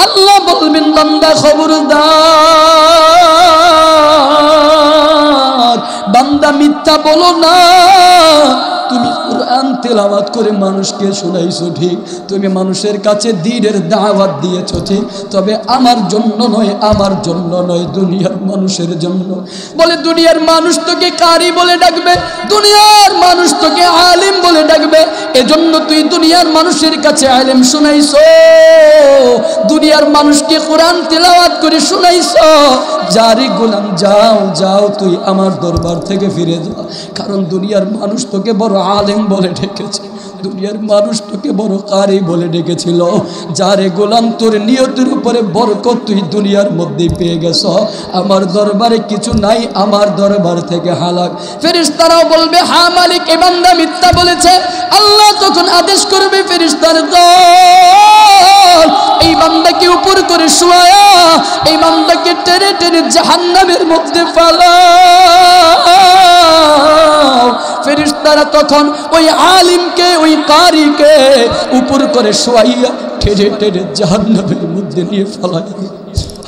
আল্লাহ বলবেন বান্দা খবরদার, বান্দা মিথ্যা বলো না। তুমি কোরআন তেলাওয়াত করে মানুষকে শোনাইছো ঠিক, তুমি মানুষের কাছে দ্বীনের দাওয়াত দিয়েছো ঠিক, তবে আমার জন্য নয়, আমার জন্য নয়, দুনিয়ার মানুষের জন্য। বলে দুনিয়ার মানুষ তোকে কারি বলে ডাকবে, দুনিয়ার মানুষ তোকে আলিম বলে ডাকবে, এজন্য তুই দুনিয়ার মানুষের কাছে আলেম শোনাইছো, দুনিয়ার মানুষকে কোরআন তেলাওয়াত করে শোনাইছো। যারে গোলাম যাও যাও, তুই আমার দরবার থেকে ফিরে যা, কারণ দুনিয়ার মানুষ তোকে বড় আলেম বলে ডেকেছে, দুনিয়ার মানুষ তোকে বড় কারি বলে ডেকেছিল। যারে গোলাম তোর নিয়তের উপরে বরকত তুই দুনিয়ার মধ্যে পেয়ে গেছ, আমার দরবারে কিছু নাই, আমার দরবার থেকে হালাক। ফেরেশতারাও বলবে হ্যাঁ মালিক, এ বান্দা মিথ্যা বলেছে। আল্লাহ তখন আদেশ করবে ফেরেশতার দল, এই বান্দাকে উপর করে শোয়া, এই বান্দাকে টেনে টেনে জাহান্নামের মধ্যে ফালাও। ফেরেশতারা তখন ওই আলিমকে, ওই কারিকে উপর করে শোয়াইয়া টেনে টেনে জাহান্নামের মধ্যে নিয়ে ফালায়।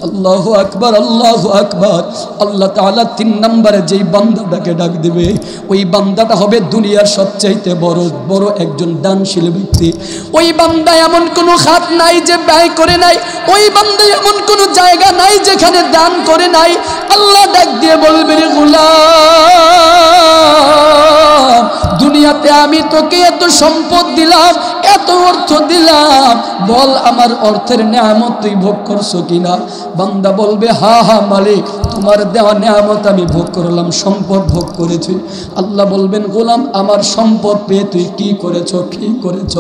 আল্লাহু আকবার, আল্লাহু আকবার। আল্লাহ তাআলা 3 নম্বরে যেই বান্দাটাকে ডাক দিবে, ওই বান্দাটা হবে দুনিয়ার সবচাইতে বড় বড় একজন দানশীল ব্যক্তি। ওই বান্দা এমন কোনো খাত নাই যে ব্যয় করে নাই, ওই বান্দা এমন কোনো জায়গা নাই যেখানে দান করে নাই। আল্লাহ ডাক দিয়ে বলবে রে গোলাম, দুনিয়াতে আমি তোকে এত সম্পদ দিলাম, এত অর্থ দিলাম, বল আমার অর্থের নেয়ামত তুই ভোগ করছো কিনা? বান্দা বলবে হা হা মালিক, তোমার দেওয়া নেয়ামত আমি ভোগ করলাম, সম্পদ ভোগ করেছি। আল্লাহ বলবেন গোলাম, আমার সম্পদ পেয়ে তুই কি করেছ, কি করেছ?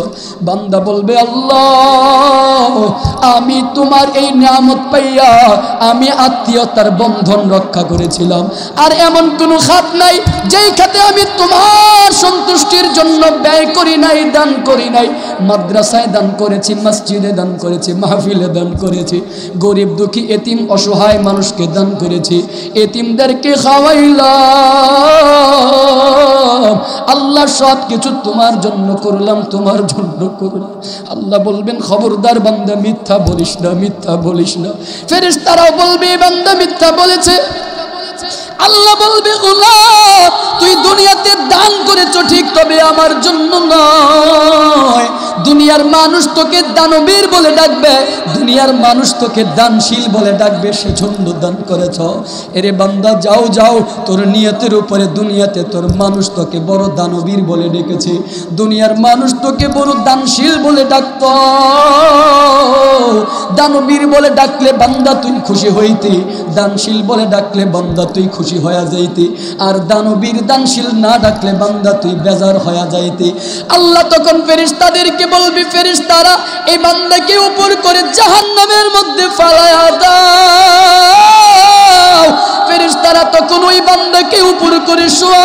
বান্দা বলবে আল্লাহ, আমি তোমার এই নেয়ামত পাইয়া আমি আত্মীয়তার বন্ধন রক্ষা করেছিলাম, আর এমন কোনো খাত নাই যেই খাতে আমি তোমার সন্তুষ্টির জন্য ব্যয় করি নাই, দান করি নাই। মাদ্রাসায় দান করেছি, মসজিদে দান করেছি, মাহফিলে দান করেছি, গরিব দুঃখী এতিম অসহায় মানুষকে দান করেছি, এতিমদেরকে খাওয়াইলাম। আল্লাহ সব কিছু তোমার জন্য করলাম, তোমার জন্য করলাম। আল্লাহ বলবেন খবরদার বান্দা মিথ্যা বলিস না, মিথ্যা বলিস না। ফেরেশতারাও বলবে বান্দা মিথ্যা বলেছে। আল্লাহ বলবে গোলাম, তুই দুনিয়াতে দান করেছো ঠিক, তবে আমার জন্য নয়। দুনিয়ার মানুষ তোকে দানবীর বলে ডাকবে, দুনিয়ার মানুষ তোকে দানশীল বলে ডাকবে, সেজন্য দান করেছ। এরে বান্দা যাও যাও, তোর নিয়তের উপরে দুনিয়াতে তোর মানুষ তোকে বড় দানবীর বলে ডেকেছে, দুনিয়ার মানুষ তোকে বড় দানশীল বলে ডাকত। দানবীর বলে ডাকলে বান্দা তুই খুশি হইতি, দানশীল বলে ডাকলে বান্দা তুই খুশি হয়ে যাইতি, আর দানবীর দানশীল না ডাকলে বান্দা তুই বেজার হয়ে যাইতি। আল্লাহ তখন ফেরেশতাদেরকে বলবি, ফেরেশতারা এই বান্দাকে উপর করে জাহান্নামের মধ্যে ফালায়া দাও। ফেরেশতারা তখন ওই বান্দাকে উপর করে শোয়া,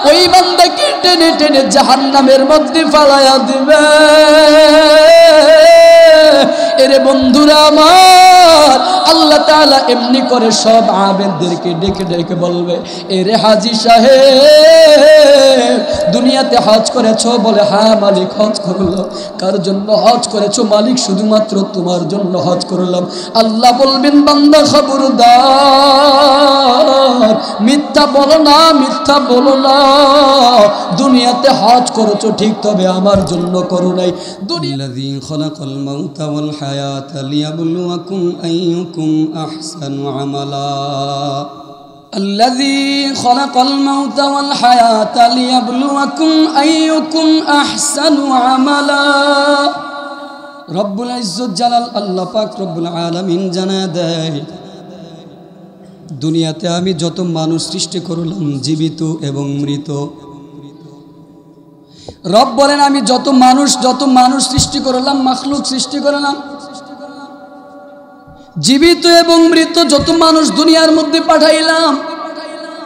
ওই বান্দাকে টেনে টেনে জাহান্নামের মধ্যে ফালায়া দিবে। এরে বন্ধুরা আমার, আল্লাহ তাআলা এমনি করে সব আবেদদেরকে ডেকে ডেকে বলবে, এরে হাজী সাহেব, দুনিয়াতে হজ করেছো? বলে হ্যাঁ মালিক, হজ করলাম। কার জন্য হজ করেছো? মালিক শুধুমাত্র তোমার জন্য হজ করলাম। আল্লাহ বলবেন বান্দা খবরদার, মিথ্যা বলো না, মিথ্যা বলো না। দুনিয়াতে হজ করেছো ঠিক, তবে আমার জন্য করো নাই। الذي خلق الموت والحياة ليبلوكم أيكم أحسن عملا الذي خلق الموت والحياة ليبلوكم أيكم أحسن عملا। রব্বুল ইজ্জত জালাল আল্লাহ পাক রব্বুল আলামিন জানায় দেয়, দুনিয়াতে আমি যত মানুষ সৃষ্টি করলাম, জীবিত এবং মৃত। রব বলেন আমি যত মানুষ সৃষ্টি করলাম, মাখলুক সৃষ্টি করলাম, জীবিত এবং মৃত যত মানুষ দুনিয়ার মধ্যে পাঠাইলাম,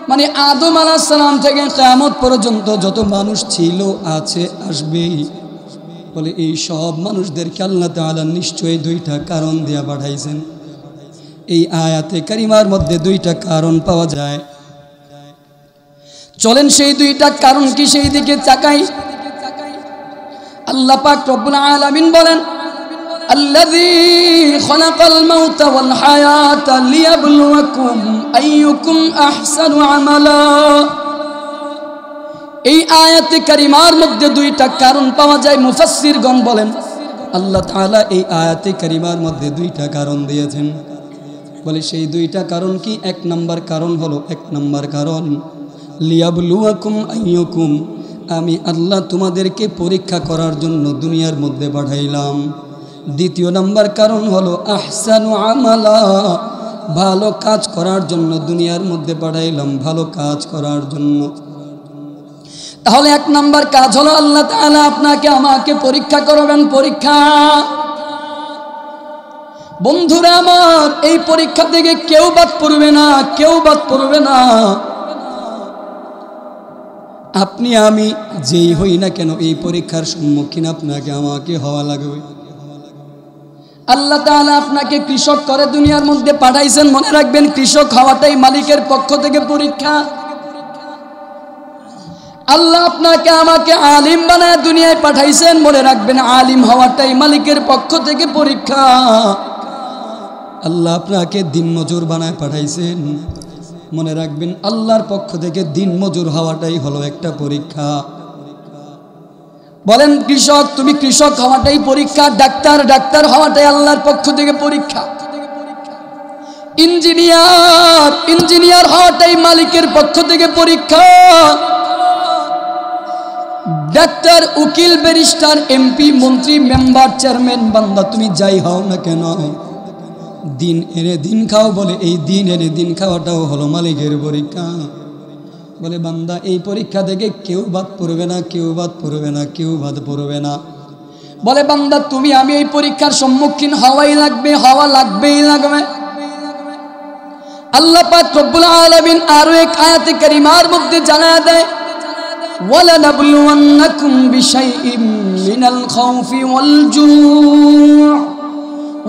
মানে আদম আলাইহিস সালাম থেকে কিয়ামত পর্যন্ত যত মানুষ ছিল, আছে, আসবেই। বলে এই সব মানুষদেরকে আল্লাহ তাআলা নিশ্চয়ই 2টা কারণ দিয়া পাঠাইছেন। এই আয়াতে কারিমার মধ্যে 2টা কারণ পাওয়া যায়। চলেন সেই 2টা কারণ কি সেই দিকে তাকাই। আল্লাহ পাক রব্বুল আলামিন বলেন, আল্লাযী খালাকাল মাউতা ওয়াল হায়াতা লিয়াবলুয়াকুম আইয়ুকুম আহসানু আমালা। এই আয়াতে কারিমার মধ্যে দুইটা কারণ পাওয়া যায়। মুফাসসিরগণ বলেন আল্লাহ তাআলা এই আয়াতে কারিমার মধ্যে দুইটা কারণ দিয়েছেন। বলে সেই দুইটা কারণ কি? এক নম্বর কারণ হলো, এক নম্বর কারণ লিয়াবলুয়াকুম আইয়ুকুম, আমি আল্লাহ তোমাদেরকে পরীক্ষা করার জন্য দুনিয়ার মধ্যে পাঠাইলাম। দ্বিতীয় নম্বর কারণ হলো আহসানু আমালা, ভালো কাজ করার জন্য দুনিয়ার মধ্যে পাঠাইলাম, ভালো কাজ করার জন্য। তাহলে এক নম্বর কাজ হলো আল্লাহ তাআলা আপনাকে আমাকে পরীক্ষা করবেন। পরীক্ষা, বন্ধুরা আমার, এই পরীক্ষা থেকে কেউ বাদ পড়বে না, কেউ বাদ পড়বে না। আপনি আমি যেই হই না কেন এই পরীক্ষার সম্মুখীন আপনাকে আমাকে হওয়া লাগবে। আল্লাহ তাআলা আপনাকে কৃষক করে দুনিয়ার মধ্যে পাঠাইছেন, মনে রাখবেন কৃষক হওয়াটাই মালিকের পক্ষ থেকে পরীক্ষা। আল্লাহ আপনাকে আমাকে আলিম বানায় দুনিয়ায় পাঠাইছেন, মনে রাখবেন আলিম হওয়াটাই মালিকের পক্ষ থেকে পরীক্ষা। আল্লাহ আপনাকে দিন মজুর বানায় পাঠাইছেন, মনে রাখবেন আল্লাহর পক্ষ থেকে দিন মজুর হওয়াটাই হলো একটা পরীক্ষা। বলেন কৃষক, তুমি কৃষক হওয়াটাই পরীক্ষা। ডাক্তার, ডাক্তার হওয়াটাই আল্লাহর পক্ষ থেকে পরীক্ষা। ইঞ্জিনিয়ার, ইঞ্জিনিয়ার হওয়াটাই মালিকের পক্ষ থেকে পরীক্ষা। ডাক্তার, উকিল, ব্যারিস্টার, এমপি, মন্ত্রী, মেম্বার, চেয়ারম্যান, বান্দা তুমি যাই হও না কেন, দিন এনে দিন খাও। বলে এই দিন এনে দিন খাওয়াটাও হলো মালিকের পরীক্ষা। বলে বান্দা এই পরীক্ষা থেকে কেউ বাদ পড়বে না, কেউ বাদ পড়বে না, কেউ বাদ পড়বে না। বলে বান্দা তুমি আমি এই পরীক্ষার সম্মুখীন হওয়াই লাগবে, হওয়া লাগবেই লাগবে। আল্লাহ পাক রব্বুল আলামিন আরো এক আয়াতে কারিমার মধ্যে জানায় দেয়, ওয়ালানাবলুওয়ান্নাকুম বিশাইইম মিনাল খাউফি ওয়াল জু'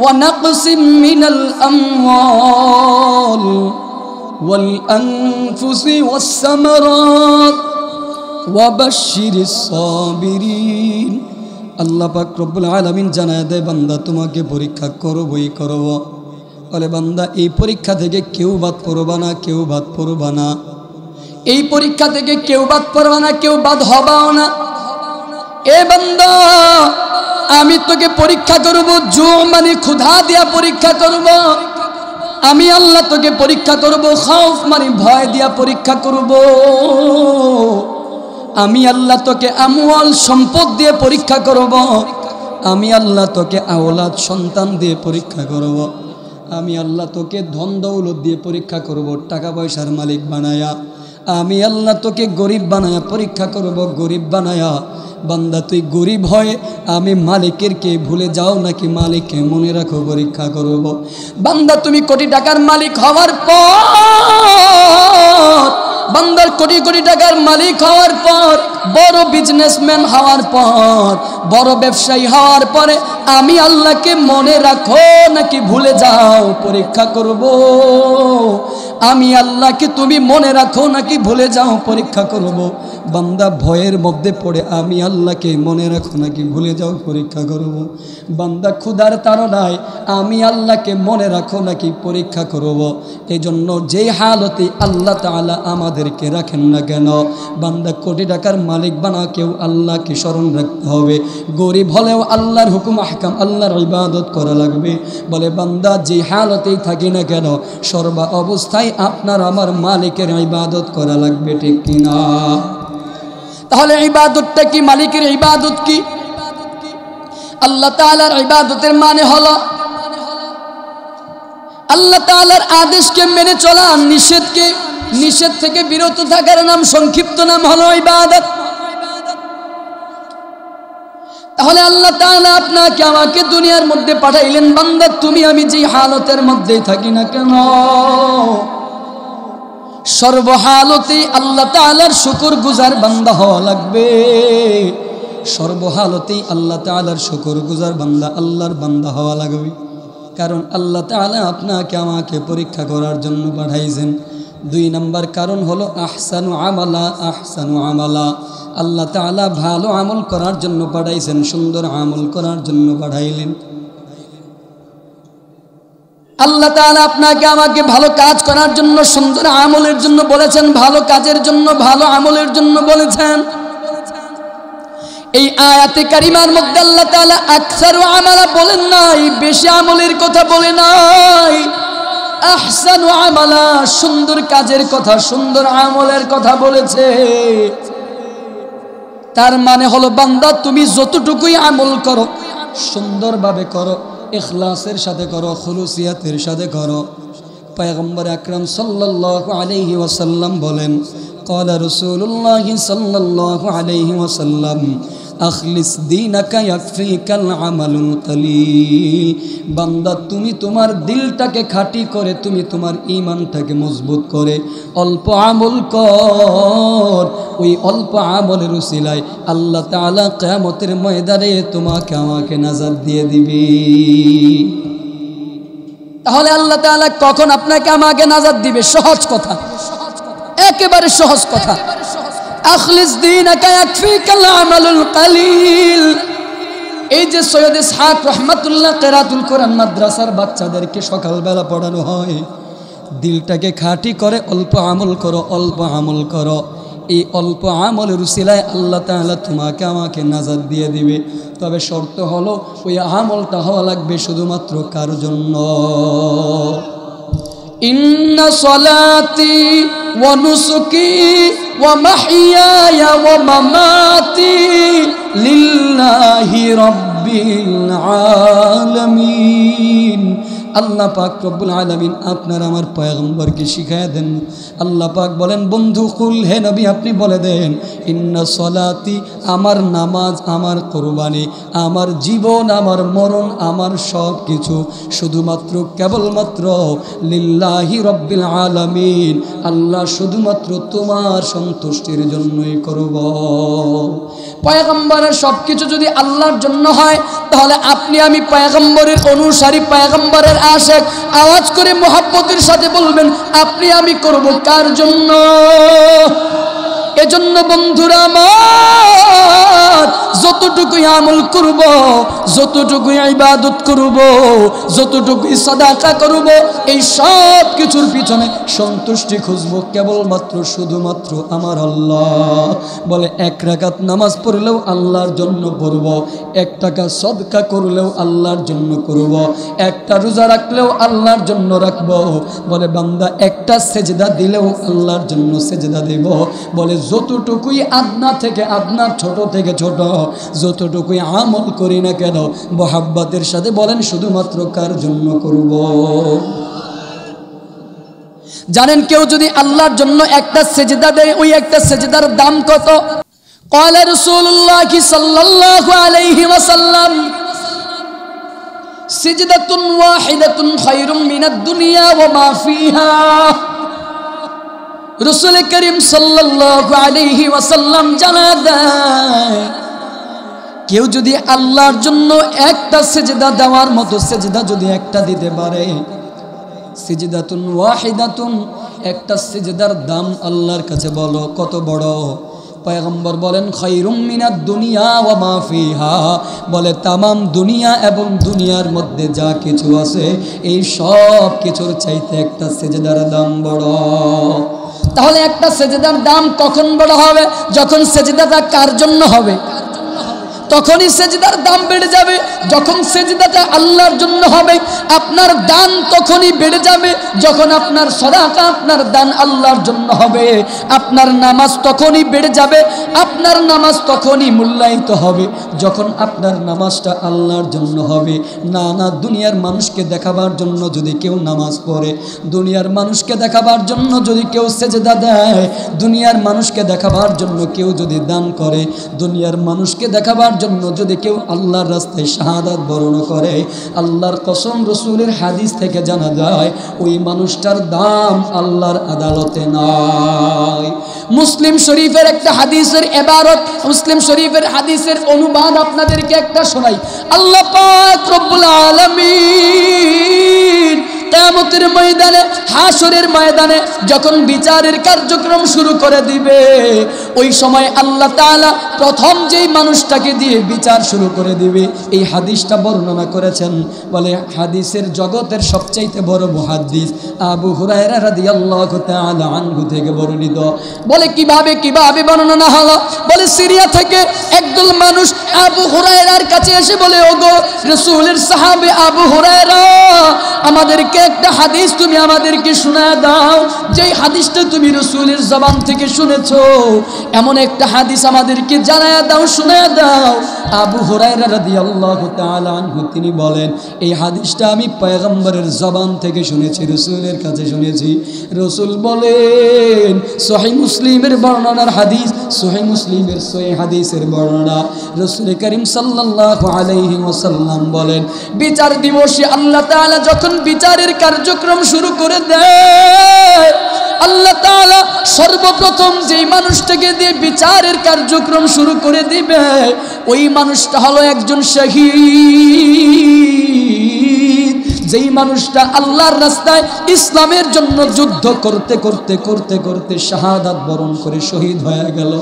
ওয়া নাকসিম মিনাল আমওয়াল ওয়াল আনফুসি ওয়াস সামারাত ওয়া বাশশিরিস সাবিরিন। আল্লাহ পাক রব্বুল আলামিন জানায় দেয়, বান্দা তোমাকে পরীক্ষা করবই করব। বলে বান্দা এই পরীক্ষা থেকে কেউ বাদ পড়বা না, কেউ বাদ পড়বা না। এই পরীক্ষা থেকে কেউ বাদ পড়বা না, কেউ বাদ হবাও না। এ বান্দা আমি তোকে পরীক্ষা করব, জু মানে ক্ষুধা দিয়া পরীক্ষা করব। আমি আল্লাহ তোকে পরীক্ষা করব, খাউফ মানে ভয় দিয়া পরীক্ষা করব। আমি আল্লাহ তোকে আমওয়াল সম্পদ দিয়ে পরীক্ষা করব। আমি আল্লাহ তোকে আওলাদ সন্তান দিয়ে পরীক্ষা করব। আমি আল্লাহ তোকে ধন দৌলত দিয়ে পরীক্ষা করব, টাকা পয়সার মালিক বানায়া। আমি আল্লাহ তোকে গরিব বানায়া পরীক্ষা করব, গরিব বানায়া। বান্দা তুই গরিব হয়ে আমি মালিকের কে ভুলে যাও নাকি মালিককে মনে রাখো, পরীক্ষা করব। বান্দা তুমি কোটি টাকার মালিক হওয়ার পর, বান্দার কোটি কোটি টাকার মালিক হওয়ার পর, বড় বিজনেসম্যান হওয়ার পর, বড় ব্যবসায়ী হওয়ার পরে আমি আল্লাহকে মনে রাখো নাকি ভুলে যাও, পরীক্ষা করব। আমি আল্লাহকে তুমি মনে রাখো নাকি ভুলে যাও, পরীক্ষা করব। বান্দা ভয়ের মধ্যে পড়ে আমি আল্লাহকে মনে রাখো নাকি ভুলে যাও, পরীক্ষা করব। বান্দা ক্ষুধার তাড়নায় আমি আল্লাহকে মনে রাখো নাকি পরীক্ষা করব। এই জন্য যেই হালতে আল্লাহ তাআলা আমাদেরকে রাখেন না কেন, বান্দা কোটি টাকার মালিক বানা কেউ আল্লাহকে স্মরণ রাখতে হবে। গরিব হলেও আল্লাহর হুকুম আহকাম, আল্লাহর ইবাদত করা লাগবে। বলে বান্দা যেই হালতেই থাকি না কেন, সর্ব অবস্থায় আপনার আমার মালিকের ইবাদত করা লাগবে, ঠিক কিনা? তাহলে ইবাদতটা কি? মালিকের ইবাদত কি? আল্লাহ তাআলার ইবাদতের মানে হলো আল্লাহ তাআলার আদেশকে মেনে চলা, নিষেধ থেকে বিরত থাকার নাম, সংক্ষিপ্ত নাম হলো ইবাদত। তাহলে আল্লাহ তাআলা আপনাকে আমাকে দুনিয়ার মধ্যে পাঠাইলেন। বান্দা তুমি আমি যে হালতের মধ্যেই থাকি না কেন, সর্বহালতেই আল্লাহ তাআলার শুকরগুজার বান্দা হওয়া লাগবে। সর্বহালতেই আল্লাহ তাআলার শুকরগুজার বান্দা, আল্লাহর বান্দা হওয়া লাগবে। কারণ আল্লাহ তাআলা আপনাকে আমাকে পরীক্ষা করার জন্য পাঠাইছেন। দুই নম্বর কারণ হলো আহসানু আমালা, আহসানু আমালা। আল্লাহ তাআলা ভালো আমল করার জন্য পাঠাইছেন, সুন্দর আমল করার জন্য পাঠাইলেন। আল্লাহ তাআলা আপনাকে আমাকে ভালো কাজ করার জন্য, সুন্দর আমলের জন্য বলেছেন, ভালো কাজের জন্য, ভালো আমলের জন্য বলেছেন। এই আয়াতে কারিমার মধ্যে আল্লাহ তাআলা আকসারু আমালা বলেন নাই, বেশি আমলের কথা বলে নাই, আহসানু আমালা, সুন্দর কাজের কথা, সুন্দর আমলের কথা বলেছে। তার মানে হলো বান্দা তুমি যতটুকুই আমল করো সুন্দরভাবে করো, ইখলাসের সাথে করো, খুলুসিয়াতের সাথে করো। পয়গম্বর আকরাম সাল্লাল্লাহু আলাইহি ওয়াসাল্লাম বলেন, ক্বালা রাসূলুল্লাহ সাল্লাল্লাহু আলাইহি ওয়াসাল্লাম, আখলিস দীনাকা ইয়াকফিকাল আমালুল কলিল। বান্দা তুমি তোমার দিলটাকে খাঁটি করে, তুমি তোমার ঈমানটাকে মজবুত করে অল্প আমল কর। ওই অল্প আমলের উসিলায় আল্লাহ তাআলা কিয়ামতের ময়দানে তোমাকে আমাকে নাজাত দিয়ে দিবে। তাহলে আল্লাহ তাআলা কখন আপনাকে আমাকে নাজাত দিবে? সহজ কথা, একেবারে সহজ কথা। আখলিস দীনাকা ইয়াকফিকাল আমালুল কলিল। এই যে সৈয়দ ইসহাক রহমাতুল্লাহ কিরাতুল কোরআন মাদ্রাসার বাচ্চাদেরকে সকালবেলা পড়ানো হয়, দিলটাকে খাঁটি করে অল্প আমল করো, অল্প আমল করো। এই অল্প আমলের উসিলায় আল্লাহ তাআলা তোমাকে আমাকে নাজাত দিয়ে দিবে। তবে শর্ত হলো ওই আমলটা হওয়া লাগবে শুধুমাত্র কার জন্য? ইন্না সলাতি ওয়া নুসুকি ওয়া মাহইয়ায়া ওয়া মামাতি লিল্লাহি রাব্বিল আলামিন। আল্লাহ পাক রব্বুল আলামিন আপনার আমার পয়গম্বরকে শিখায়া দেন। আল্লাহ পাক বলেন, বন্ধু কুল, হে নবী আপনি বলে দেন, ইন্না সলাতি, আমার নামাজ, আমার কুরবানি, আমার জীবন, আমার মরণ, আমার সব কিছু শুধুমাত্র কেবলমাত্র লিল্লাহি রব্বিল আলামিন, আল্লাহ শুধুমাত্র তোমার সন্তুষ্টির জন্যই করব। পয়গম্বরের সব কিছু যদি আল্লাহর জন্য হয়, তাহলে আপনি আমি পয়গম্বরের অনুসারী, পয়গম্বরের আশিক। আওয়াজ করে মুহাব্বতের সাথে বলবেন, আপনি আমি করব কার জন্য? এজন্য বন্ধুরা আমার, যতটুকুই আমল করব, যতটুকুই ইবাদত করব, যতটুকুই সাদাকা করব, এই সব কিছুর পিছনে সন্তুষ্টি খুঁজব কেবলমাত্র শুধুমাত্র আমার আল্লাহ। বলে এক রাকাত নামাজ পড়লেও আল্লাহর জন্য পড়ব, 1 টাকা সদকা করলেও আল্লাহর জন্য করব, একটা রোজা রাখলেও আল্লাহর জন্য রাখব। বলে বান্দা একটা সেজদা দিলেও আল্লাহর জন্য সেজদা দেব। বলে যতটুকুই আদনা থেকে আদনা, ছোট থেকে ছোট, যতটুকুই আমল করি না কেন মুহাব্বতের সাথে বলেন শুধুমাত্র কার জন্য করব? জানেন কেউ যদি আল্লাহর জন্য একটা সেজদা দেয়, ওই একটা সেজদার দাম কত? ক্বালা রাসূলুল্লাহ সাল্লাল্লাহু আলাইহি ওয়াসাল্লাম, সিজদাতুন ওয়াহিদাতুন খায়রুম মিনাদ দুনিয়া ওয়া মা ফিহা। রাসূল করিম সাল্লাল্লাহু আলাইহি ওয়াসাল্লাম জানা দেয়, কেউ যদি আল্লাহর জন্য একটা সেজদা দেওয়ার মতো সেজদা যদি একটা দিতে পারে, সিজদাতুন ওয়াহিদাতুন, একটা সিজদার দাম আল্লাহর কাছে বলো কত বড়? পয়গম্বর বলেন, খায়রুম মিনাদ দুনিয়া ওয়া মা ফিহা, বলে তামাম দুনিয়া এবং দুনিয়ার মধ্যে যা কিছু আছে এই সব কিছুর চাইতে একটা সিজদার দাম বড়। তাহলে একটা সেজদার দাম কখন বড় হবে? যখন সেজদাটা কার জন্য হবে, তখনই সেজদার দাম বেড়ে যাবে। যখন সেজদাটা আল্লাহর জন্য হবে, আপনার দান তখনই বেড়ে যাবে। যখন আপনার সাদাকা, আপনার দান আল্লাহর জন্য হবে, আপনার নামাজ তখনই বেড়ে যাবে, আপনার নামাজ তখনই মূল্যায়িত হবে যখন আপনার নামাজটা আল্লাহর জন্য হবে। না না, দুনিয়ার মানুষকে দেখাবার জন্য যদি কেউ নামাজ পড়ে, দুনিয়ার মানুষকে দেখাবার জন্য যদি কেউ সেজদা দেয়, দুনিয়ার মানুষকে দেখাবার জন্য কেউ যদি দান করে, দুনিয়ার মানুষকে দেখাবার জন্য যদি কেউ আল্লাহর রাস্তায় শাহাদাত বরণ করে, আল্লাহর কসম, রাসূলের হাদিস থেকে জানা যায় ওই মানুষটার দাম আল্লাহর আদালতে নাই। মুসলিম শরীফের একটা হাদিসের ইবারত, মুসলিম শরীফের হাদিসের অনুবাদ আপনাদেরকে একটা শোনাই। আল্লাহ পাক রব্বুল আলামিন কিয়ামত কিয়ামতের ময়দানে, হাসরের ময়দানে যখন বিচারের কার্যক্রম শুরু করে দিবে, ওই সময় আল্লাহ তাআলা প্রথম যেই মানুষটাকে দিয়ে বিচার শুরু করে দিবে। এই হাদিসটা বর্ণনা করেছেন, বলে হাদিসের জগতের সবচাইতে বড় মুহাদ্দিস আবু হুরায়রা রাদিয়াল্লাহু তাআলা আনহু থেকে বর্ণিত। বলে কিভাবে বর্ণনা হলো? বলে সিরিয়া থেকে একদল মানুষ আবু হুরায়রার কাছে এসে বলে, ওগো রাসূলের সাহাবী আবু হুরায়রা, আমাদেরকে একটা হাদিস তুমি আমাদেরকে শোনায় দাও, যেই হাদিসটা তুমি রাসূলের জবান থেকে শুনেছো, এমন একটা হাদিস আমাদেরকে জানায় দাও, শোনায় দাও। আবু হুরায়রা রাদিয়াল্লাহু তাআলা আনহু তিনি বলেন, এই হাদিসটা আমি পয়গম্বরের জবান থেকে শুনেছি, রাসূলের কাছে শুনেছি। রাসূল বলেন, সহিহ মুসলিমের বর্ণনার হাদিস, সহিহ মুসলিমের সহিহ হাদিসের বর্ণনা, রাসূল করিম সাল্লাল্লাহু আলাইহি ওয়াসাল্লাম বলেন, বিচার দিবসে আল্লাহ তাআলা যখন বিচারের কার্যক্রম শুরু করে দেয়, আল্লাহ তাআলা সর্বপ্রথম যেই মানুষটাকে দিয়ে বিচারের কার্যক্রম শুরু করে দিবে, ওই মানুষটা হলো একজন শহীদ। যেই মানুষটা আল্লাহর রাস্তায় ইসলামের জন্য যুদ্ধ করতে করতে করতে করতে শাহাদাত বরণ করে শহীদ হয়ে গেল,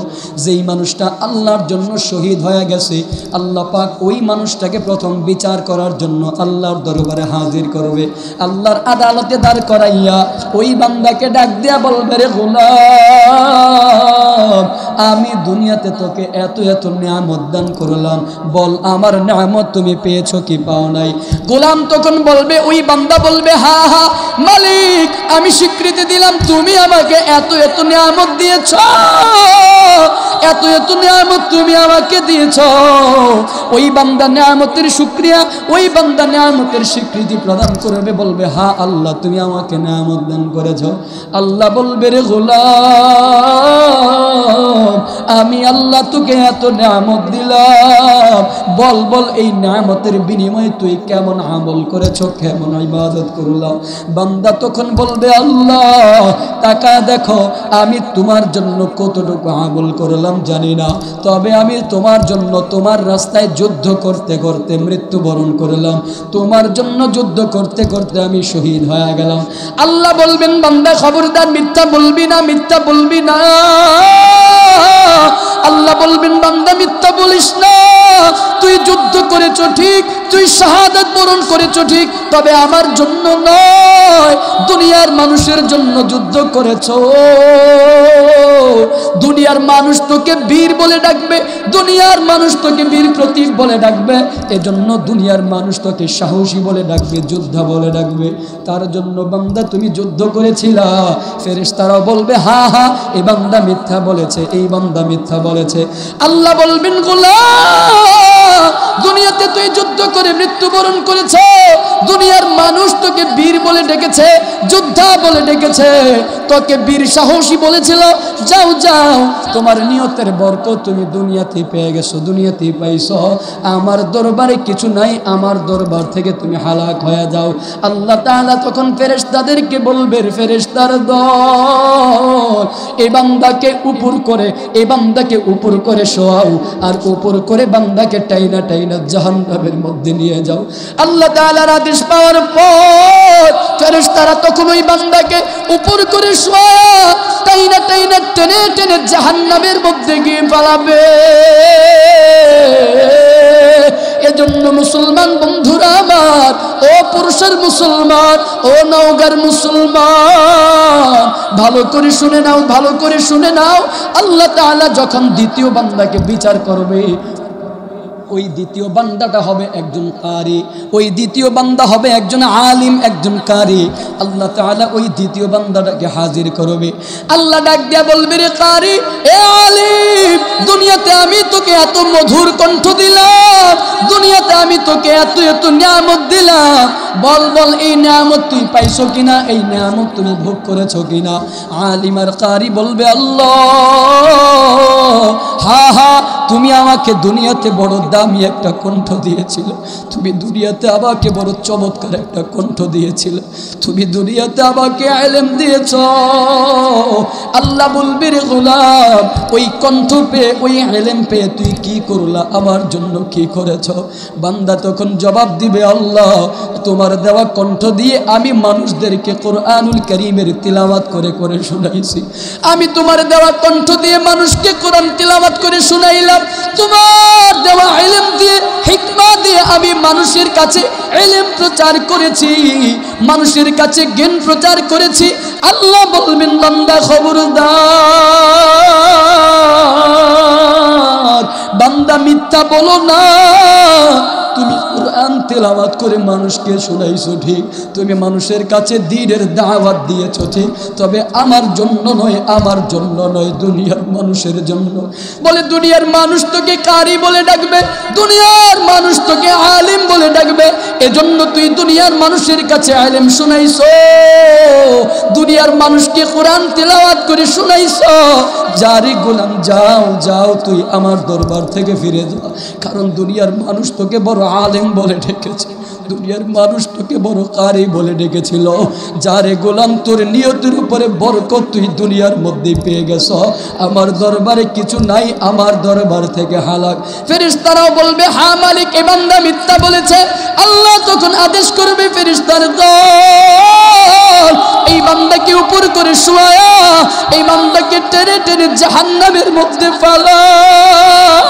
যেই মানুষটা আল্লাহর জন্য শহীদ হয়ে গেছে, আল্লাহ পাক ওই মানুষটাকে প্রথম বিচার করার জন্য আল্লাহর দরবারে হাজির করবে। আল্লাহর আদালতে দাঁড় করাইয়া ওই বান্দাকে ডাক দিয়া বলবে, রে গোলাম, আমি দুনিয়াতে তোকে এত এত নিয়ামত দান করলাম, বল আমার নিয়ামত তুমি পেয়েছো কি পাও নাই? গোলাম তখন বলবে, ওই বান্দা বলবে, হা হা মালিক, আমি স্বীকৃতি দিলাম তুমি আমাকে এত এত নিয়ামত দিয়েছ, এত এত নিয়ামত তুমি আমাকে দিয়েছ। ওই বান্দা নিয়ামতের শুকরিয়া, ওই বান্দা নিয়ামতের স্বীকৃতি প্রদান করবে, বলবে, হা আল্লাহ তুমি আমাকে নিয়ামত দান করেছ। আল্লাহ বলবে, রে গোলাম, আমি আল্লাহ তোকে এত নিয়ামত দিলাম, বল বল এই নিয়ামতের বিনিময়ে তুই কেমন আমল করেছ, কেমন ইবাদত করলাম? বান্দা তখন বলবে, আল্লাহ তাকা দেখো, আমি তোমার জন্য কতটুকু আমল করলাম জানি না, তবে আমি তোমার জন্য তোমার রাস্তায় যুদ্ধ করতে করতে মৃত্যুবরণ করলাম, তোমার জন্য যুদ্ধ করতে করতে আমি শহীদ হয়ে গেলাম। আল্লাহ বলবেন, বান্দা খবরদার মিথ্যা বলবি না, মিথ্যা বলবি না। আল্লাহ বলবেন, বান্দা মিথ্যা বলিস না, তুই যুদ্ধ করেছ ঠিক, তুই শাহাদাত বরণ করেছ ঠিক, তবে আমার জন্য নয়, দুনিয়ার মানুষের জন্য যুদ্ধ করেছ। দুনিয়ার মানুষ তোকে বীর বলে ডাকবে, দুনিয়ার মানুষ তোকে বীর প্রতীক বলে ডাকবে, এজন্য দুনিয়ার মানুষ তোকে সাহসী বলে ডাকবে, যোদ্ধা বলে ডাকবে। তার জন্য বান্দা তুমি যুদ্ধ করেছিলা। ফেরেশতারা বলবে, হা হা এই বান্দা মিথ্যা বলেছে, এই বান্দা মিথ্যা বলেছে। আল্লাহ বলবেন, গোলাম, দুনিয়াতে তুই যুদ্ধ করে মৃত্যুবরণ করেছ, দুনিয়ার মানুষ তোকে বীর বলে ডেকেছে, যোদ্ধা বলে ডেকেছে, তোকে বীর সাহসী বলেছিল। যাও যাও, তোমার নিয়তের বরকত তুমি দুনিয়াতে পেয়ে গেছো, দুনিয়াতে পাইছো, আমার দরবারে কিছু নাই, আমার দরবার থেকে তুমি হালাক হয়ে যাও। আল্লাহ তাআলা তখন ফেরেশতাদেরকে বলবে, ফেরেশতার দল, এই বান্দাকে উপর করে, এই বান্দাকে উপর করে শোয়াও, আর উপর করে বান্দাকে টাইনা টাইনা জাহান্নামের মধ্যে নিয়ে যাও। আল্লাহ তাআলার আদেশ পাওয়ার পর ফেরেশতারা তখন ওই বান্দাকে উপর করে শোয়া, টাইনা টাইনা টেনে টেনে জাহান্নামের মধ্যে গিয়ে পালাবে। এজন্য মুসলমান বন্ধুরা আমার, ও পুরুষের মুসলমান, ও নওগাঁর মুসলমান, ভালো করে শুনে নাও, ভালো করে শুনে নাও। আল্লাহ তাআলা যখন দ্বিতীয় বান্দাকে বিচার করবে, ওই দ্বিতীয় বান্দাটা হবে একজন কারি, ওই দ্বিতীয় বান্দা হবে একজন আলিম, একজন কারি। আল্লাহ তাআলা ওই দ্বিতীয় বান্দাটাকে হাজির করবে। আল্লাহ ডাক দিয়া বলবে, রে কারি, এ আলিম, দুনিয়াতে আমি তোকে এত মধুর কণ্ঠ দিলাম, দুনিয়াতে আমি তোকে এত এত নিয়ামত দিলাম, বল বল এই নিয়ামত তুই পাইছো কিনা, এই নিয়ামত তুমি ভোগ করেছো কিনা? আলিম আর কারি বলবে, আল্লাহ, হা হা তুমি আমাকে দুনিয়াতে বড় দামি একটা কণ্ঠ দিয়েছিল, তুমি দুনিয়াতে আমাকে বড় চমৎকার একটা কণ্ঠ দিয়েছিল, তুমি দুনিয়াতে আমাকে ইলম দিয়েছ। আল্লাহ বলবে রে গোলাম, ওই কণ্ঠ পেয়ে ওই ইলম পেয়ে তুই কি করলা, আমার জন্য কি করেছ? বান্দা তখন জবাব দিবে, আল্লাহ তোমার দেওয়া কণ্ঠ দিয়ে আমি মানুষদেরকে কোরআনুল কারীমের তিলাওয়াত করে করে শুনাইছি, আমি তোমার দেওয়া কণ্ঠ দিয়ে মানুষকে কোরআন তিলাওয়াত করে শুনাইলাম, তোমার দেওয়া ইলম দিয়ে হিকমা দিয়ে আমি মানুষের কাছে ইলম প্রচার করেছি, মানুষের কাছে জ্ঞান প্রচার করেছি। আল্লাহ বলবেন বান্দা খবরদার, বান্দা মিথ্যা বলো না, তুমি কোরআন তেলাওয়াত করে মানুষকে শোনাইছো ঠিক, তুমি মানুষের কাছে দ্বীনের দাওয়াত দিয়েছো ঠিক, তবে আমার জন্য নয়, আমার জন্য নয়, দুনিয়ার মানুষের জন্য। বলে দুনিয়ার মানুষ তোকে কারি বলে ডাকবে, দুনিয়ার মানুষ তোকে আলিম বলে ডাকবে, এজন্য তুই দুনিয়ার মানুষের কাছে আলিম শোনাইছো, দুনিয়ার মানুষকে কোরআন তেলাওয়াত করে শোনাইছো। যারে গোলাম যাও যাও, তুই আমার দরবার থেকে ফিরে যা, কারণ দুনিয়ার মানুষ তোকে বড় আলেম বলে ডেকেছে, দুনিয়ার মানুষ তোকে বড় কারি বলে ডেকেছিল। যারে গোলাম তোর নিয়তের উপরে বরকত তুই দুনিয়ার মধ্যে পেয়ে গেছ, আমার দরবারে কিছু নাই, আমার দরবার থেকে হালাক। ফেরেশতারাও বলবে হ্যাঁ মালিক, এ বান্দা মিথ্যা বলেছে। আল্লাহ তখন আদেশ করবে ফেরেশতার দল, এই বান্দাকে উপর করে শোয়া, এই বান্দাকে টেনে টেনে জাহান্নামের মধ্যে ফালাও।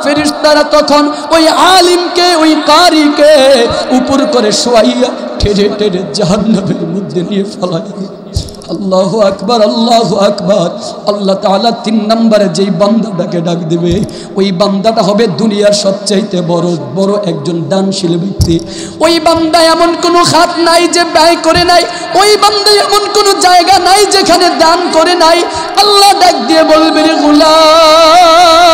ফেরেশতারা তখন ওই আলিমকে ওই কারিকে উপর করে শোয়াইয়া টেনে টেনে জাহান্নামের মধ্যে নিয়ে ফালায়। আল্লাহু আকবার, আল্লাহু আকবার। আল্লাহ তাআলা 3 নম্বরে যেই বান্দাটাকে ডাক দিবে, ওই বান্দাটা হবে দুনিয়ার সবচাইতে বড় একজন দানশীল ব্যক্তি। ওই বান্দা এমন কোনো খাত নাই যে ব্যয় করে নাই, ওই বান্দা এমন কোনো জায়গা নাই যেখানে দান করে নাই। আল্লাহ ডাক দিয়ে বলবে রে গোলাম,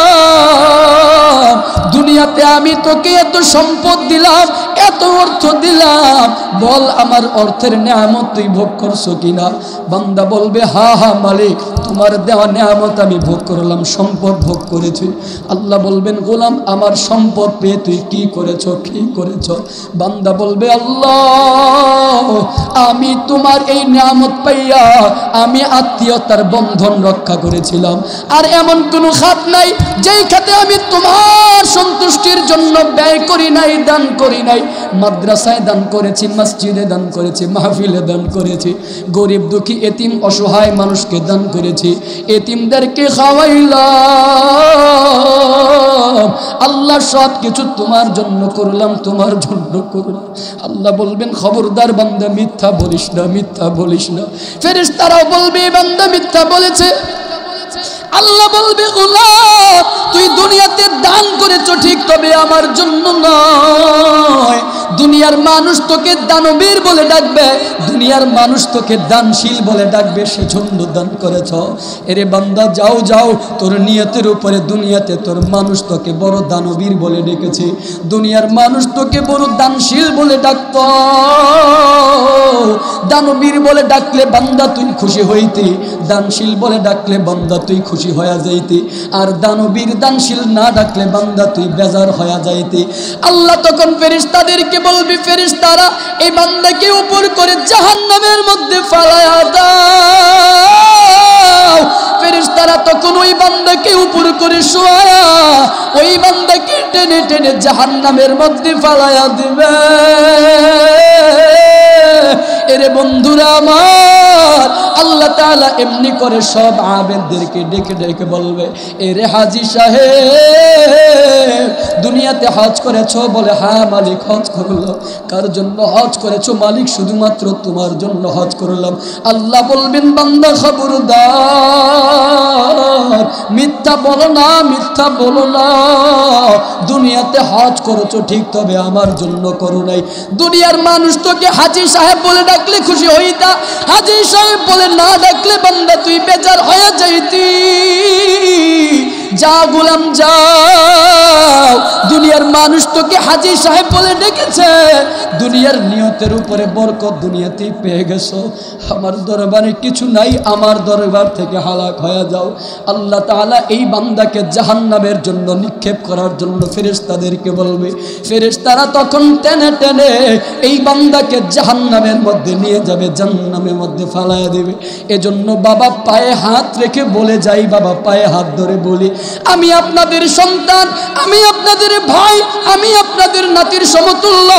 দুনিয়াতে আমি তোকে এত সম্পদ দিলাম, এত অর্থ দিলাম, বল আমার অর্থের নেয়ামত তুই ভোগ করছো কিনা? বান্দা বলবে হা হা মালিক, তোমার দেওয়া নেয়ামত আমি ভোগ করলাম, সম্পদ ভোগ করেছি। আল্লাহ বলবেন গোলাম, আমার সম্পদ পেয়ে তুই কি করেছো, কি করেছো? বান্দা বলবে আল্লাহ, আমি তোমার এই নেয়ামত পাইয়া আমি আত্মীয়তার বন্ধন রক্ষা করেছিলাম, আর এমন কোনো খাত নাই যেই খাতে আমি তোমার সন্তুষ্টির জন্য ব্যয় করি নাই, দান করি নাই। মাদ্রাসায় দান করেছি, মসজিদে দান করেছি, মাহফিলে দান করেছি, গরিব দুঃখী এতিম অসহায় মানুষকে দান করেছি, এতিমদেরকে খাওয়াইলাম। আল্লাহ সব কিছু তোমার জন্য করলাম, তোমার জন্য করলাম। আল্লাহ বলবেন খবরদার বান্দা মিথ্যা বলিস না, মিথ্যা বলিস না। ফেরেশতারাও বলবে বান্দা মিথ্যা বলেছে। আল্লাহ বলবে গোলাম, তুই দুনিয়াতে দান করেছো ঠিক, তবে আমার জন্য নয়। দুনিয়ার মানুষ তোকে দানবীর বলে ডাকবে, দুনিয়ার মানুষ তোকে দানশীল বলে ডাকবে, সেজন্য দান করেছ। এরে বান্দা যাও যাও, তোর নিয়তের উপরে দুনিয়াতে তোর মানুষ তোকে বড় দানবীর বলে ডেকেছে, দুনিয়ার মানুষ তোকে বড় দানশীল বলে ডাকত। দানবীর বলে ডাকলে বান্দা তুই খুশি হইতি, দানশীল বলে ডাকলে বান্দা তুই খুশি হয়ে যাইতি, আর দানবীর দানশীল না ডাকলে বান্দা তুই বেজার হয়ে যাইতি। আল্লাহ তখন ফেরেশতাদেরকে বলবি, ফেরেশতারা এই বান্দাকে উপর করে জাহান্নামের মধ্যে ফালায়া দাও। ফেরেশতারা তখন ওই বান্দাকে উপর করে শোয়া, ওই বান্দাকে টেনে টেনে জাহান্নামের মধ্যে ফালায়া দিবে। এরে বন্ধুরা আমার, আল্লাহ তাআলা এমনি করে সব আবেদদেরকে ডেকে ডেকে বলবে, এরে হাজী সাহেব দুনিয়াতে হজ করেছো? বলে হ্যাঁ মালিক হজ করলাম। কার জন্য হজ করেছো? মালিক শুধুমাত্র তোমার জন্য হজ করলাম। আল্লাহ বলবেন বান্দা খবরদার, মিথ্যা বলো না, মিথ্যা বলো না। দুনিয়াতে হজ করেছো ঠিক, তবে আমার জন্য করো নাই। দুনিয়ার মানুষ তোকে হাজী সাহেব বলে ডাকলে খুশি হইতা, হাজী সাহেব বলে না ডাকলে বান্দা তুই বেজার হয়ে যাইতি। যা গোলাম যাও, দুনিয়ার মানুষ তোকে হাজী সাহেব বলে ডেকেছে, দুনিয়ার নিয়তের উপরে বরকত দুনিয়াতেই পেয়ে গেছো, আমার দরবারে কিছু নাই, আমার দরবার থেকে হালাক হয়ে যাও। আল্লাহ তাআলা এই বান্দাকে জাহান্নামের জন্য নিক্ষেপ করার জন্য ফেরেশতাদেরকে বলবে, ফেরেশতারা তখন টেনে টেনে এই বান্দাকে জাহান্নামের মধ্যে নিয়ে যাবে, জাহান্নামের মধ্যে ফালায়া দেবে। এজন্য বাবা পায়ে হাত রেখে বলে যাই, বাবা পায়ে হাত ধরে বলি, আমি আপনাদের সন্তান, আমি আপনাদের ভাই, আমি আপনাদের নাতির সমতুল্য,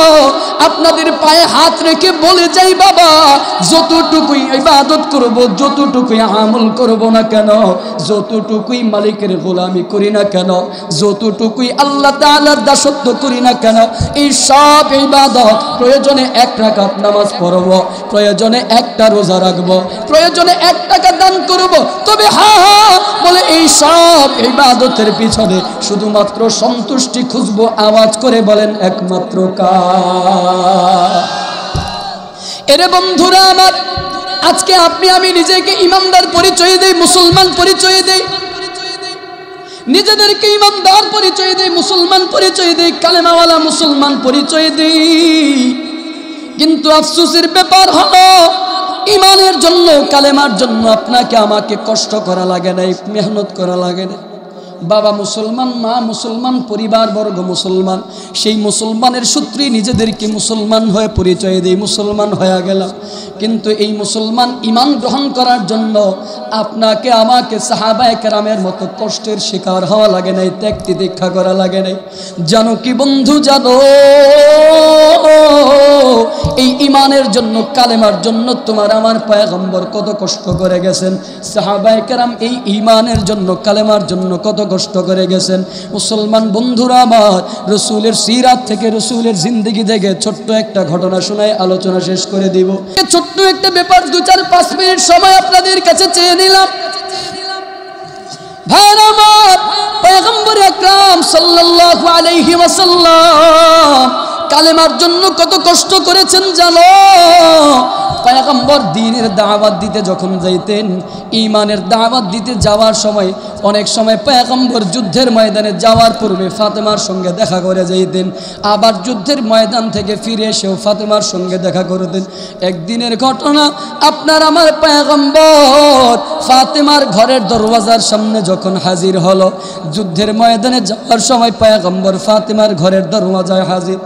আপনাদের পায়ে হাত রেখে বলে যাই বাবা, যতটুকুই ইবাদত করব, যতটুকুই আমল করব না কেন, যতটুকুই মালিকের গোলামি করি না কেন, যতটুকুই আল্লাহ তাআলার দাসত্ব করি না কেন, এই সব ইবাদত প্রয়োজনে 1 রাকাত নামাজ পড়ব, প্রয়োজনে 1টা রোজা রাখব, প্রয়োজনে 1 টাকা দান করব, তবে হ্যাঁ বলে এই সব ইবাদতের পিছনে শুধুমাত্র সন্তুষ্টি খুঁজবো। আওয়াজ করে বলেন একমাত্র কার? এরে বন্ধুরা আমার, আজকে আপনি আমি নিজেকে ইমানদার পরিচয় দেই, মুসলমান পরিচয় দেই, নিজেদেরকে ইমানদার পরিচয় দেই, মুসলমান পরিচয় দেই, কালেমাওয়ালা মুসলমান পরিচয় দেই, কিন্তু আফসোসের ব্যাপার হলো ইমানের জন্য, কালেমার জন্য আপনাকে আমাকে কষ্ট করা লাগে না, মেহনত করা লাগে না। বাবা মুসলমান, মা মুসলমান, পরিবার বর্গ মুসলমান, সেই মুসলমানের সূত্রে নিজেদেরকে মুসলমান হয়ে পরিচয় দিই, মুসলমান হয়ে গেলাম। কিন্তু এই মুসলমান ঈমান গ্রহণ করার জন্য আপনাকে আমাকে সাহাবায়ে কেরামের মতো কষ্টের শিকার হওয়া লাগে নাই, ত্যাগ তিতিক্ষা করা লাগে নাই। জানো কি বন্ধু, জানো এই ঈমানের জন্য, কালেমার জন্য তোমার আমার পয়গম্বর কত কষ্ট করে গেছেন, সাহাবায়ে কেরাম এই ঈমানের জন্য, কালেমার জন্য কত কষ্ট করে গেছেন। মুসলমান বন্ধুরা আমার, রসুলের সিরাত থেকে, রসুলের জিন্দেগি থেকে ছোট্ট একটা ঘটনা শোনায় আলোচনা শেষ করে দিব। ছোট্ট একটা ব্যাপার 2-4-5 মিনিট সময় আপনাদের কাছে চেয়ে নিলাম। ভাইরা আমার, পয়গম্বর আকরাম সাল্লাল্লাহু আলাইহি ওয়াসাল্লাম কালেমার জন্য কত কষ্ট করেছেন জানো? পয়গম্বর দ্বীনের দাওয়াত দিতে যখন যাইতেন, ঈমানের দাওয়াত দিতে যাওয়ার সময় অনেক সময় পয়গম্বর যুদ্ধের ময়দানে যাওয়ার পূর্বে ফাতেমার সঙ্গে দেখা করে যাইতেন, আবার যুদ্ধের ময়দান থেকে ফিরে এসেও ফাতেমার সঙ্গে দেখা করতেন। একদিনের ঘটনা, আপনার আমার পয়গম্বর ফাতেমার ঘরের দরওয়াজার সামনে যখন হাজির হলো, যুদ্ধের ময়দানে যাওয়ার সময় পয়গম্বর ফাতেমার ঘরের দরওয়াজায় হাজির।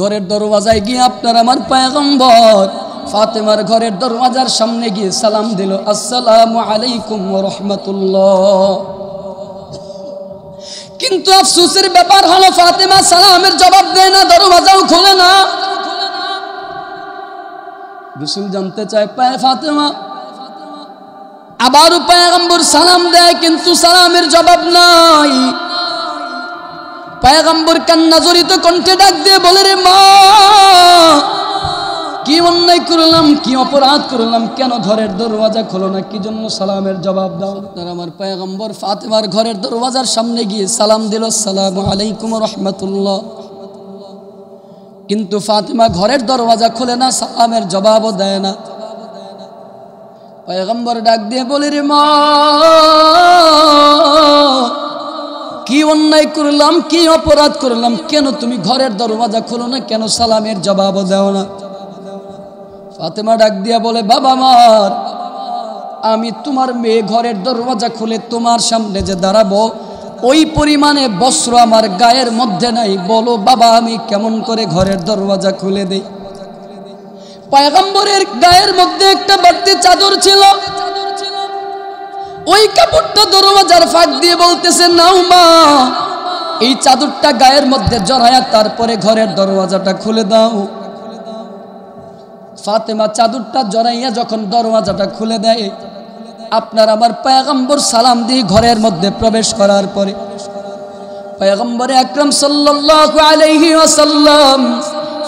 ঘরের দরওয়াজায় গিয়ে আপনার আমার পয়গম্বর ফাতেমার ঘরের দরওয়াজার সামনে গিয়ে সালাম দিল, আসসালামু আলাইকুম ওয়া রাহমাতুল্লাহ। কিন্তু আফসোসের ব্যাপার হলো ফাতেমা সালামের জবাব দেয় না, দরওয়াজাও খোলে না। রাসূল জানতে চায়, ফাতেমা, আবারও পয়গম্বর সালাম দেয়, কিন্তু সালামের জবাব নাই। পয়গম্বর কান্না জড়িত কণ্ঠে ডাক দিয়ে বলে, রে মা, কি অন্যায় করলাম, কি অপরাধ করলাম, কেন ঘরের দরওয়াজা খোলো না, কি জন্য সালামের জবাব দাও? তার আমার পয়গম্বর ফাতেমার ঘরের দরওয়াজার সামনে গিয়ে সালাম দিল, আসসালামু আলাইকুম ওয়া রাহমাতুল্লাহ। কিন্তু ফাতেমা ঘরের দরওয়াজা খোলে না, সালামের জবাবও দেয় না। পয়গম্বর ডাক দিয়ে বলে, রে মা, কি অন্যায় করলাম, কি অপরাধ করলাম, কেন তুমি ঘরের দরওয়াজা খোলো না, কেন সালামের জবাবও দাও না? ফাতেমা ডাক দিয়া বলে, বাবা আমার, আমি তোমার মেয়ে, ঘরের দরওয়াজা খুলে তোমার সামনে যে দাঁড়াবো, ওই পরিমাণে বস্ত্র আমার গায়ের মধ্যে নাই, বলো বাবা আমি কেমন করে ঘরের দরওয়াজা খুলে দেই? পয়গম্বরের গায়ের মধ্যে একটা বাড়তি চাদর ছিল, ওই কাপড়টা দরওয়াজার ফাঁক দিয়ে বলতেছে, নাও মা, এই চাদরটা গায়ের মধ্যে জড়ায়া তারপরে ঘরের দরওয়াজাটা খুলে দাও। ফাতেমা চাদরটা জড়াইয়া যখন দরওয়াজাটা খুলে দেয়, আপনার আমার পয়গম্বর সালাম দিয়ে ঘরের মধ্যে প্রবেশ করার পরে পয়গম্বর আকরাম সাল্লাল্লাহু আলাইহি ওয়াসাল্লাম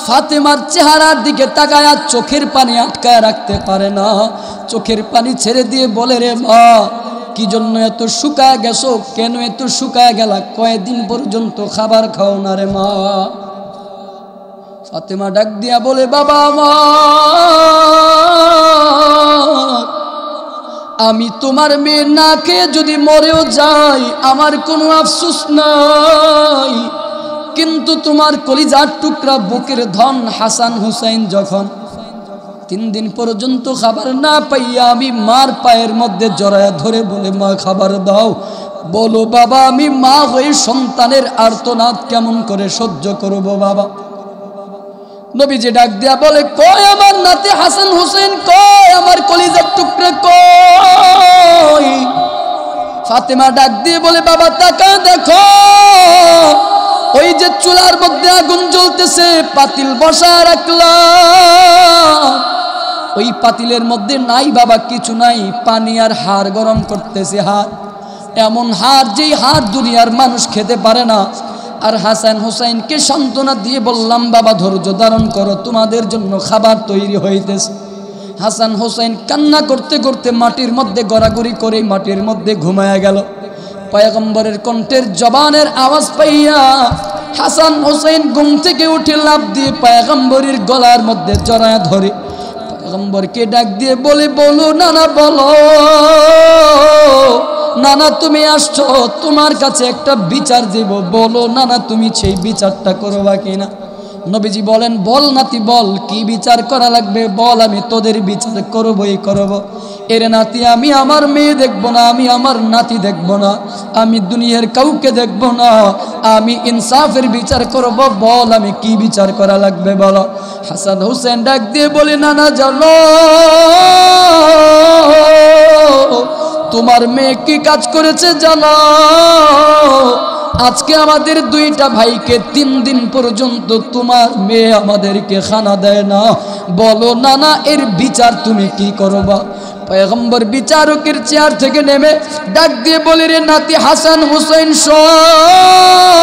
ফাতেমার চেহারার দিকে তাকায়া চোখের পানি আটকায় রাখতে পারে না, চোখের পানি ছেড়ে দিয়ে বলে, রে মা, কি জন্য এত শুকায় গেছো, কেন এত শুকায় গেলা, কয়েকদিন পর্যন্ত খাবার খাও না রে মা? ফাতেমা ডাক দিয়া বলে, বাবা আমার, আমি তোমার মেয়ে না খেয়ে যদি মরেও যাই আমার কোনো আফসোস নাই, কিন্তু তোমার কলিজার টুকরা বুকের ধন হাসান হুসাইন যখন 3 দিন পর্যন্ত খাবার না পাইয়া আমি মার পায়ের মধ্যে জড়ায়া ধরে বলে মা খাবার দাও, বলো বাবা আমি মা হয়ে সন্তানের আর্তনাদ কেমন করে সহ্য করব বাবা। নবীজি ডাক দিয়া বলে কই আমার নাতি হাসান হুসেন, কই আমার কলিজার টুকরা কই? ফাতেমা ডাক দিয়ে বলে বাবা তাকা দেখো, ওই যে চুলার মধ্যে আগুন জ্বলতেছে, পাতিল বসা রাখলাম, ওই পাতিলের মধ্যে নাই বাবা কিছু নাই, পানি আর হাড় গরম করতেছে, হাড় এমন হাড় যেই হাড় দুনিয়ার মানুষ খেতে পারে না। আর হাসান হুসাইনকে সান্ত্বনা দিয়ে বললাম বাবা ধৈর্য ধারণ করো, তোমাদের জন্য খাবার তৈরি হইতেছে। হাসান হুসাইন কান্না করতে করতে মাটির মধ্যে গড়াগড়ি করে মাটির মধ্যে ঘুমায়া গেল। পয়গম্বরের কণ্ঠের জবানের আওয়াজ পাইয়া হাসান হুসাইন ঘুম থেকে উঠে লাফ দিয়ে পয়গম্বরের গলার মধ্যে জড়ায় ধরে পয়গম্বরকে ডাক দিয়ে বলে বলো নানা বলো, নানা তুমি আসছো, তোমার কাছে একটা বিচার দেব, বলো নানা তুমি সেই বিচারটা করবা কিনা। নবীজি বলেন বল নাতি বল, কি বিচার করা লাগবে বল, আমি তোদের বিচার করবই করব। এর নাতি আমি আমার মেয়ে দেখব না, আমি আমার নাতি দেখব না, আমি দুনিয়ার কাউকে দেখব না, আমি ইনসাফের বিচার করব, বল আমি কি বিচার করা লাগবে বলো। হাসান হুসেন ডাক দিয়ে বলে নানা জানো তোমার মেয়ে কি কাজ করেছে জানো? আজকে আমাদের 2টা ভাইকে 3 দিন পর্যন্ত তোমার মেয়ে আমাদেরকে খানা দেয় না, বলো নানা এর বিচার তুমি কি করবা? পয়গম্বর বিচারকের চেয়ার থেকে নেমে ডাক দিয়ে বলে রে নাতি হাসান হুসাইন শোন,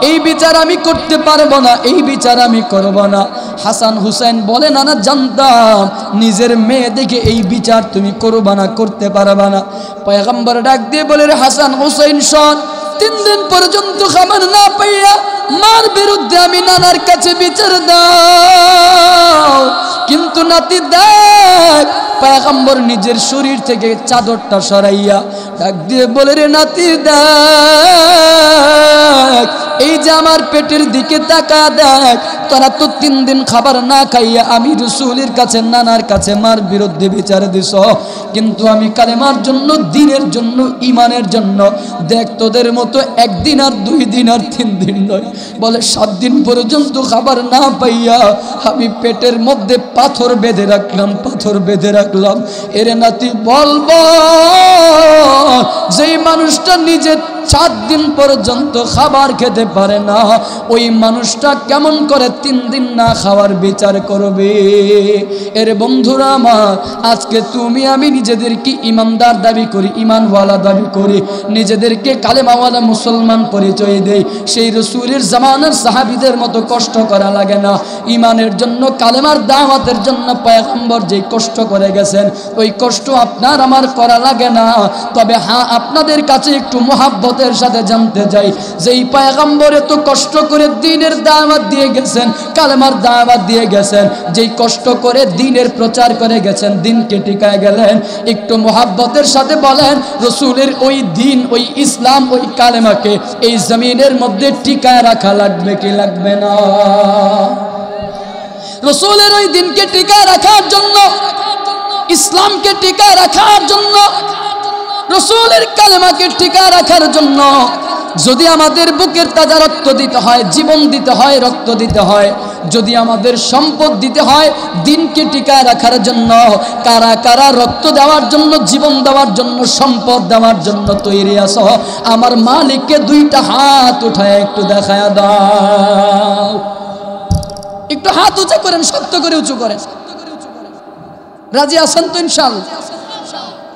এই বিচার আমি করতে পারবো না, এই বিচার আমি করব না। হাসান হুসাইন বলে নানা জানতাম নিজের মেয়ে দেখে এই বিচার তুমি করবা না, করতে পারবা না। পয়গম্বর ডাক দিয়ে বলে রে হাসান হুসাইন শোন, 3 দিন পর্যন্ত খাবার না পাইয়া মার বিরুদ্ধে আমি নানার কাছে বিচার দাও, কিন্তু নাতি দেখ পয়গম্বর নিজের শরীর থেকে চাদরটা সরাইয়া ডাক দিয়ে বলে রে নাতি দেখ এই যে আমার পেটের দিকে তাকা দেখ, তোরা তো 3 দিন খাবার না খাইয়া আমি রাসূলের কাছে নানার কাছে মার বিরুদ্ধে বিচার দিছ, কিন্তু আমি কালেমার জন্য দ্বীনের জন্য ঈমানের জন্য দেখ তোদের মতো 1 দিন আর 2 দিন আর 3 দিন নয়, বলে 7 দিন পর্যন্ত খাবার না পাইয়া আমি পেটের মধ্যে পাথর বেঁধে রাখলাম, পাথর বেঁধে রাখলাম। এরে নাতি বলবো যেই মানুষটা নিজে 7 দিন পর্যন্ত খাবার খেতে পারে না, ওই মানুষটা কেমন করে 3 দিন না খাওয়ার বিচার করবে? এর বন্ধুরা আমার, আজকে তুমি আমি নিজেদেরকে ইমানদার দাবি করি, ইমানওয়ালা দাবি করি, নিজেদেরকে কালেমাওয়ালা মুসলমান পরিচয় দেই, সেই রাসূলের জামানার সাহাবীদের মতো কষ্ট করা লাগে না। ইমানের জন্য কালেমার দাওয়াতের জন্য পয়গম্বর যে কষ্ট করে গেছেন ওই কষ্ট আপনার আমার করা লাগে না। তবে হ্যাঁ, আপনাদের কাছে একটু মুহাব্বতের সাথে জানতে চাই, যেই পয়গম্বর এত কষ্ট করে দ্বীনের দাওয়াত দিয়ে গেছেন, কালেমার দাওয়াত দিয়ে গেছেন, যেই কষ্ট করে দ্বীনের প্রচার করে গেছেন, দ্বীনকে টিকায় গেলেন, একটু মুহাব্বতের সাথে বলেন রাসূলের ওই দ্বীন, ওই ইসলাম, ওই কালেমাকে এই জমিনের মধ্যে টিকায় রাখা লাগবে কি লাগবে না? রাসূলের ওই দ্বীনকে টিকায় রাখার জন্য, ইসলামকে টিকায় রাখার জন্য, রাসূলের কালেমাকে টিকায় রাখার জন্য যদি আমাদের বুকের তাজা রক্ত দিতে হয়, জীবন দিতে হয়, রক্ত দিতে হয়, যদি আমাদের সম্পদ দিতে হয় দ্বীনকে টিকায় রাখার জন্য, কারা কারা রক্ত দেওয়ার জন্য, জীবন দেওয়ার জন্য, সম্পদ দেওয়ার জন্য তৈরি আছো? আমার মালিককে 2টা হাত উঠায় একটু দেখায় দাও, একটু হাত উঁচু করেন, শক্ত করে উঁচু করেন। রাজি আছেন তো ইনশাআল্লাহ?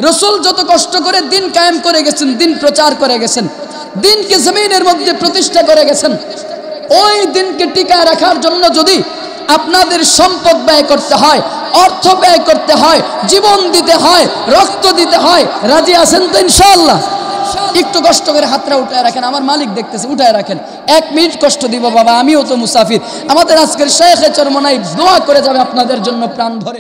রাসূল যত কষ্ট করে দ্বীন কায়েম করে গেছেন, দ্বীন প্রচার করে গেছেন, দ্বীনকে জমিনের মধ্যে প্রতিষ্ঠা করে গেছেন, ওই দ্বীনকে টিকায় রাখার জন্য যদি আপনাদের সম্পদ ব্যয় করতে হয়, অর্থ ব্যয় করতে হয়, জীবন দিতে হয়, রক্ত দিতে হয়, রাজি আছেন তো ইনশাআল্লাহ? একটু কষ্ট করে হাতটা উঠায় রাখেন, আমার মালিক দেখতেছে, উঠায় রাখেন। 1 মিনিট কষ্ট দিব বাবা, আমিও তো মুসাফির। আমাদের আজকের শেখে চরমনাই দোয়া করে যাবে আপনাদের জন্য প্রাণ ভরে।